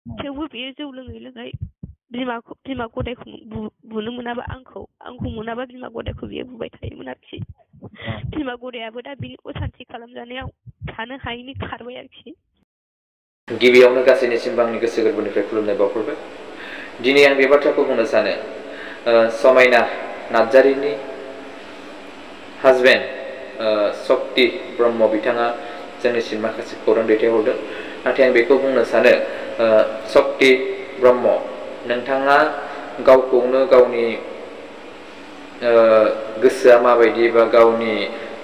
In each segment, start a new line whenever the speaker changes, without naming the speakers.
थेवबो बियो जौ लोङै लोङै बिमा गदायखौ बुनो मोनाबा आंखौ मोनाबा बिमा गदायखौ बियो बुबाय थायोमोन आरोखि। बिमा गदायाबो दा बिनि असान्ति खालामजानायाव थानो हायैनि खारबाय आरोखि।
गिबियावनो गासैनिसिमबो आंनि गोसो गोरबोनिफ्राय खुलुमनाय बावहरबाय। दिनै आं बे बाथ्राखौ बुंनो सानो, समायना नार्जारिनि हाजबेन्ड सक्ति ब्रह्म बिथाङा जोंनिसिम माखासे खौरां दैथायहरदों। नाथाय आं बेखौ बुंनो सानो, सक्ति ब्रह्म नोंथाङा गावखौनो गावनि गोसोआ माबायदि बा गावनि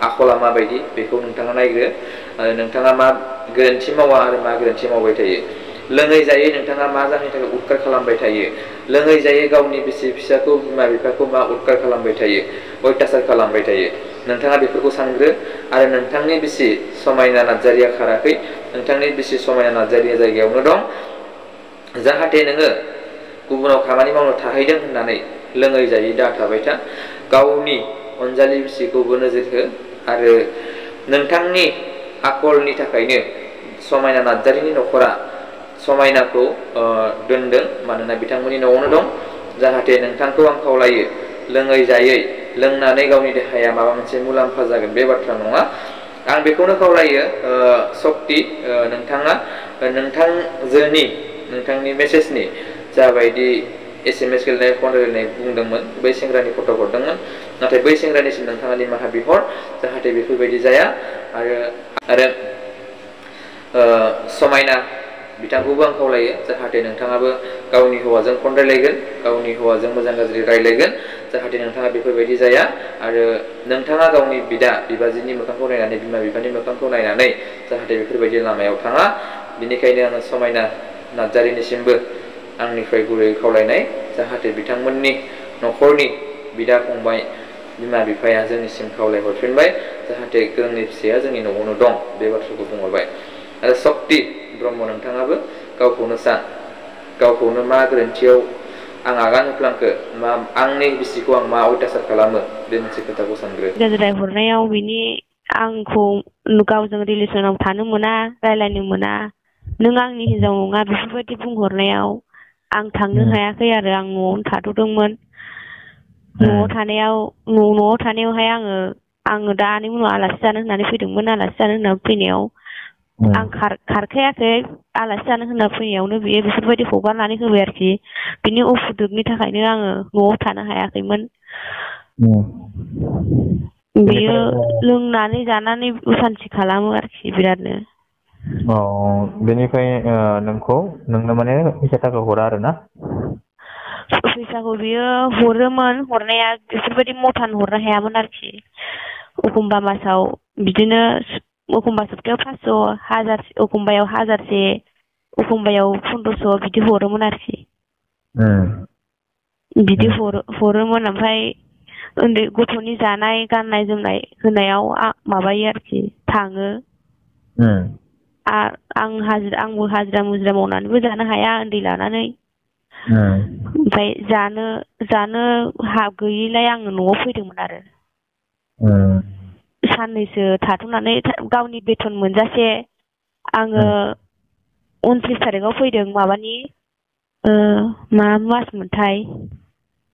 आखला माबायदि बेखौ नोंथाङा नायग्रो। नोंथाङा मा गोरोन्थि मावा आरो मा गोरोन्थि मावबाय थायो। लोङै जायै नोंथाङा मा जाहोननि थाखाय उदखार खालामबाय थायो। लोङै जायै गावनि बिसि फिसाखौ बिमा बिफाखौ मा उदखार खालामबाय थायो, अयथासार खालामबाय थायो। नोंथाङा बेफोरखौ सानग्रो। आरो नोंथांनि बिसि समायना नार्जारिया खाराखै, नोंथांनि बिसि समायना नार्जारिया जायगायावनो दं। जाहाथे नोङो गुबुनाव खामानि मावनो थाहैदों होननानै लोङै जायै दा थाबाय था। गावनि अनजालि बिसिखौबो नोजोर हो। आरो नोंथांनि आखलनि थाखायनो समायना नार्जारिनि न'खरा समायनाखौ दोनदों, मानोना बिथांमोननि न'आवनो दं। जाहाथे नोंथांखौ आं खावलायो, लोङै जायै लोंनानै गावनि देहाया माबा मोनसे मुलाम्फा जागोन बे बाथ्रा नङा। आं बेखौनो खावलायो, सक्ति नोंथाङा नोंथांनि मेसेजनि जाबायदि SMS गेलेनाय फन रायलायनाय बुंदोंमोन, बै सेंग्रानि फट' हरदोंमोन। नाथाय बै सेंग्रानिसिम नोंथाङा निमाहा बिहर, जाहाथे बेफोरबायदि जाया। आरो समायना बिथांखौबो आं खावलायो, जाहाथे नोंथाङाबो गावनि हौवाजों फन रायलायगोन, गावनि हौवाजों मोजां गाज्रि रायलायगोन, जाहाथे नोंथाङा बेफोरबायदि जाया। आरो नोंथाङा गावनि बिबाजैनि मोखांखौ नायनानै, बिमा बिफानि मोखांखौ नायनानै जाहाथे बेफोरबायदि लामायाव थाङा। बिनिखायनो आङो समायना नार्जारिनिसिमबो आंनिफ्राय गुरै खावलायनाय, जाहाथे बिथांमोननि न'खरनि बिदा फंबाय बिमा बिफाया जोंनिसिम खावलायहरफिनबाय, जाहाथे जोंनि फिसाया जोंनि न'आवनो दं, बे बाथ्राखौ बुंहरबाय। आरो सक्ति ब्रह्म नोंथाङाबो गावखौनो सान, गावखौनो मा गोरोन्थियाव आं आगान होफ्लांखो, आंनि बिसिखौ आं मा अयथासार खालामो, बे मोनसे खोथाखौ सानग्रो।
गाज्रि हरनायाव बिनि आंखौ गावजों रिलेसनाव थानो मोना, रायलायनो मोना, नों आंनि हिनजाव नङा बेफोरबायदि बुंहरनायाव आं थांनो हायाखै आरो आं न'आवनो थाथ'दोंमोन। न'आव थानायावहाय आङो दा आनै मोनाव आलासि जानो होननानै फैदोंमोन। आलासि जानो होननानै फैनायाव आं खारखायाखै। आलासि जानो होनना फैनायावनो बियो बेफोरबायदि हगारनानै होबाय आरोखि। बिनि उसुदुगनि थाखायनो आङो न'आव थानो हायाखैमोन। बियो लोंनानै जानानै असान्ति खालामो आरोखि बिरादनो।
बेनिफ्राय नोंनो माने फैसा थाखा हरा आरो ना?
फैसाखौ बियो हरोमोन, हरनाया बेफोरबायदि मथान हरनो हायामोन आरोखि। एखमबा मासाव बिदिनो, एखमबा सप्तायाव 500, 1000, एखमबायाव 1000से, एखमबायाव 1500 बिदि हरोमोन आरोखि। बिदि हरोमोन। ओमफ्राय उन्दै गथ'नि जानाय गाननाय जोमनाय होनायाव माबायो आरोखि, थाङो। आंबो हाजिरा मुजिरा मावनानैबो जानो हाया उन्दै लानानै। ओमफ्राय जानो गैयिलाय आङो न'आव फैदोंमोन आरो। साननैसो थाथ'नानै गावनि बेथन मोनजासे आङो 29 थारिखआव फैदों। माबानि मा मास मोनथाय,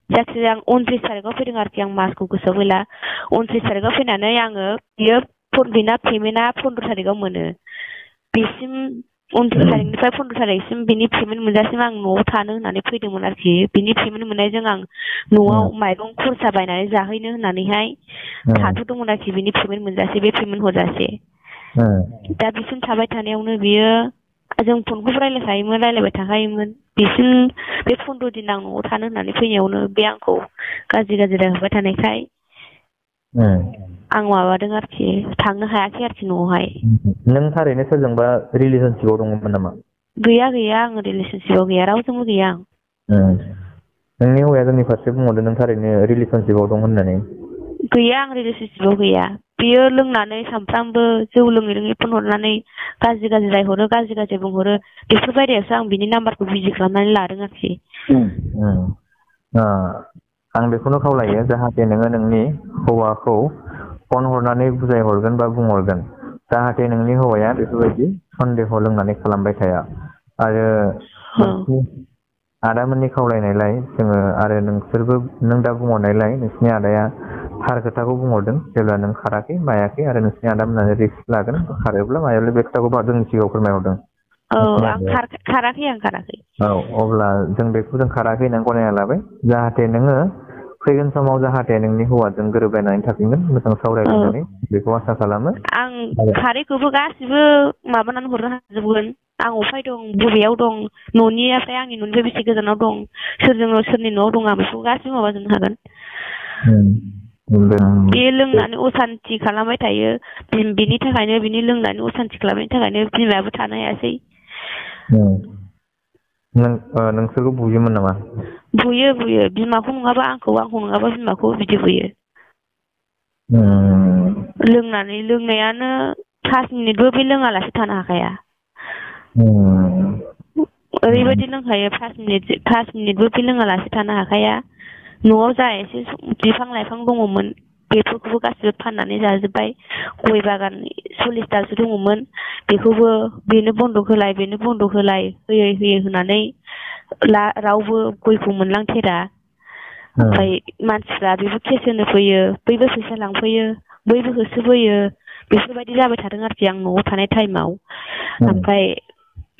जायखिजाया आं 29 थारिखआव फैदों आरोखि। आं मासखौ गोसोआव गैला। 29 थारिखआव फैनानै बेना पेमेन्टआ 15 थारिखआव मोनो। बेसिम 29 थारिखनिफ्राय 15 थारिखसिम बिनि पेमेन्ट मोनजासिम आं न'आव थानो होननानै फैदोंमोन आरोखि। बिनि पेमेन्ट मोननायजों आं न'आव माइरं खरसा बायनानै जाहैनो होननानैहाय थाथ'दोंमोन आरोखि, बिनि पेमेन्ट मोनजासे, बे पेमेन्ट हरजासे। दा बिसिम थाबाय थानायावनो बियो, जों फनखौबो रायलायखायोमोन, रायलायबाय थाखायोमोन। बिसिम बे 15 दिन आं न'आव थानो होननानै फैनायावनो बे आंखौ गाज्रि रायहरबाय थानायखाय आं माबादों आरोखि, थांनो हायाखै आरोखि न'आवहाय।
नों थारैनो सोरजोंबा रिलेसनशिपआव दङमोन नामा?
गैया, आङो रिलेसनशिपआव गैया, रावजोंबो गैया आं।
नोंनि हौवाया जोंनि फारसे बुंहरदों नों थारैनो रिलेसनशिपआव दं होननानै।
गैया, आं रिलेसनशिपआव गैया। बियो लोंनानै सानफ्रामबो जौ लोङै फन हरनानै गाज्रि रायहरो, गाज्रि बुंहरो। बेफोरबायदियावसो आं बिनि नाम्बारखौ बिजि खालामनानै लादों आरोखि।
आं बेखौनो खावलायो, जाहाथे नोङो नोंनि हौवाखौ फन हरनानै बुजायहरगोन बा बुंहरगोन, जाहाथे नोंनि हौवाया बेफोरबायदि सन्देह लोंनानै खालामबाय थाया। आरो नोंसिनि आदामोननि खावलायनायलाय जोङो आरो नोंसोरबो नों दा बुंहरनायलाय नोंसिनि आदाया थार खोथाखौ बुंहरदों जेब्ला नों खाराखै मायाखै आरो नोंसिनि आदामोनहा रिस्क लागोन खारोब्ला मायोब्ला बे खोथाखौ जोंनि सिगाङाव फोरमायहरदों।
औ आं खाराखै आं खाराखै।
औ अब्ला जों बेखौ जों खाराखै होननानै गनायना लाबाय जाहाथे नोङो फैगोन समाव जाहाथे नोंनि हौवाजों गोरोबलायनानै थाफिनगोन मोजां सावरायलायनानै बेखौ आसा खालामो।
आं खारैखौबो गासिबो माबानानै हरनो हाजोबगोन आं अफाय दं बबेयाव दं न'निफ्राय आंनि न'निफ्राय बेसे गोजानाव दं सोरजों सोरनि न'आव दं आं बेखौ गासिबो माबाजोबनो हागोन। बे लोंनानै असान्ति खालामबाय थायो बिनि थाखायनो बिनि लोंनानै असान्ति खालामनायनि थाखायनो बिमायाबो थानो हायासै।
नोंसोरखौ बुयोमोन नामा?
बुयो बिमाखौ नङाबा आंखौ नङाबा बिमाखौ बिदि बुयो। लोंनायानो 5 मिनिटबो बे लोङालासे थानो हाखाया। ओरैबायदि लोंखायो 5 मिनिटबो बे लोङालासे थानो हाखाया। न'आव जा एसे बिफां लाइफां दङमोन बेफोरखौबो गासिबो फाननानै जाजोब्बाय। गय बागान 40 दालसो दङमोन बेखौबो बेनो बन्दक होलाय होयै होनानै रावबो गयखौ मोनलांथेरा। ओमफ्राय मानसिफ्रा बेबो केस होनो फैयो बैबो फैसा लांफैयो बैबो होसोबोयो बेफोरबायदि जाबाय थादों आरोखि आं न'आव थानाय टाइमाव। ओमफ्राय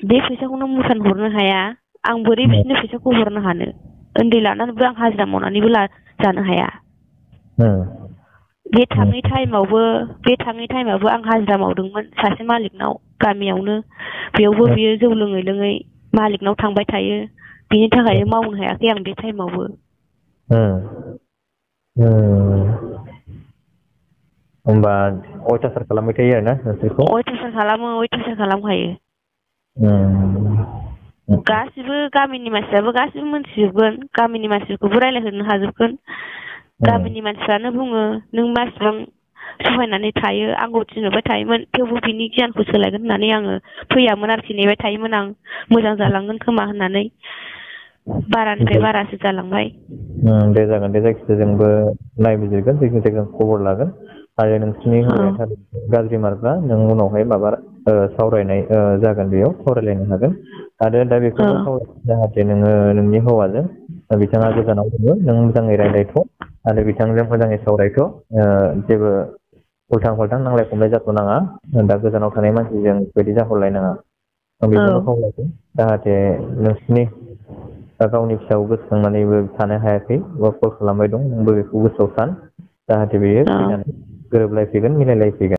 बे फैसाखौनो मुसान हरनो हाया आं बोरै बिसोरनो फैसाखौ हरनो हानो उन्दै लानानैबो आं हाजिरा मावनानैबो जानो हाया। बे थाङै टाइमावबो आं हाजिरा मावदोंमोन सासे मालिकनाव गामियावनो बेयावबो बियो जौ लोङै मालिकनाव थांबाय थायो बिनि थाखायनो मावनो हायाखै आं बे टाइमावबो।
होमबा अयथासार खालामबाय थायो आरोना नोंसोरखौ?
अयथासार खालामखायो। गासिबो गामिनि मानसियाबो गासिबो मोनथिजोबगोन गामिनि मानसिफोरखौबो रायज्लायहोनो हाजोबगोन। गामिनि मानसिफ्रानो बुङो नों मासिबां सहायनानै थायो आंखौ थिनहरबाय थायोमोन थेवबो बिनि गियानखौ सोलायगोन होननानै आङो फैयामोन आरोखि नेबाय थायोमोन आं मोजां जालांगोन खोमा होननानै बारानिफ्राय बारासो जालांबाय।
दे जागोन दे जायखिजाया जोंबो नायबिजिरगोन जायखिजाया जों खबर लागोन आरो नोंसिनि हौवाया गाज्रि मार्कबा नों उनावहाय सावरायनाय जागोन बेयाव सावरायलायनो हागोन आरो दा बेखौनो खावलायो जाहाथे नोङो नोंनि हौवाजों बिथाङा गोजानाव दङ नों मोजाङै रायज्लायथ' आरो बिथांजों मोजाङै सावरायथ' जेबो उल्थां फाल्थां नांलाय खमलाय जाथ'नाङा दा गोजानाव थानाय मानसिजों बेबायदि जाहरलायनाङा आं बेखौनो खावलायदों जाहाथे नोंसिनि गावनि फिसाखौ गोसोखांनानैबो थानो हायाखै बा कल खालामबाय दं नोंबो बेखौ गोसोआव सान जाहाथे बेयो फैनानै गोरोबलायफैगोन मिलायलायफैगोन।